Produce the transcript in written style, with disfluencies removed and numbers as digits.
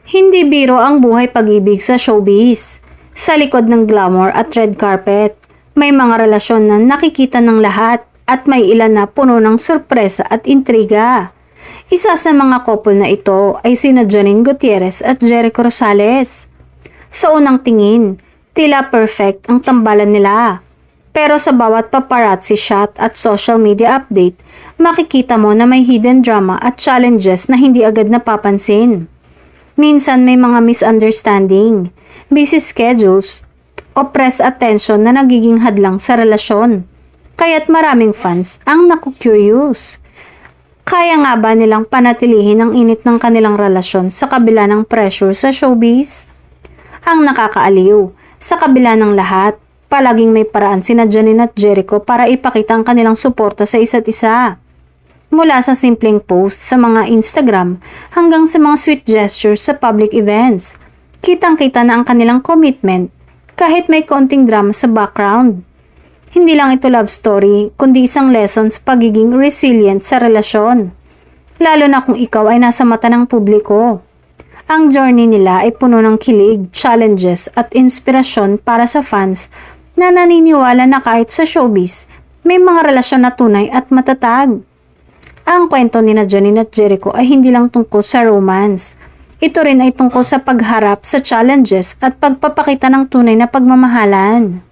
Hindi biro ang buhay pag-ibig sa showbiz. Sa likod ng glamour at red carpet, may mga relasyon na nakikita ng lahat at may ilan na puno ng sorpresa at intriga. Isa sa mga couple na ito ay sina Janine Gutierrez at Jericho Rosales. Sa unang tingin, tila perfect ang tambalan nila. Pero sa bawat paparazzi shot at social media update, makikita mo na may hidden drama at challenges na hindi agad napapansin. Minsan may mga misunderstanding, busy schedules, o press attention na nagiging hadlang sa relasyon. Kaya't maraming fans ang naku-curious. Kaya nga ba nilang panatilihin ang init ng kanilang relasyon sa kabila ng pressure sa showbiz? Ang nakakaaliw, sa kabila ng lahat, palaging may paraan sina Janine at Jericho para ipakita ang kanilang suporta sa isa't isa. Mula sa simpleng post sa mga Instagram hanggang sa mga sweet gestures sa public events, kitang-kita na ang kanilang commitment kahit may konting drama sa background. Hindi lang ito love story, kundi isang lesson sa pagiging resilient sa relasyon. Lalo na kung ikaw ay nasa mata ng publiko. Ang journey nila ay puno ng kilig, challenges at inspirasyon para sa fans na naniniwala na kahit sa showbiz, may mga relasyon na tunay at matatag. Ang kwento ni Janine at Jericho ay hindi lang tungkol sa romance. Ito rin ay tungkol sa pagharap sa challenges at pagpapakita ng tunay na pagmamahalan.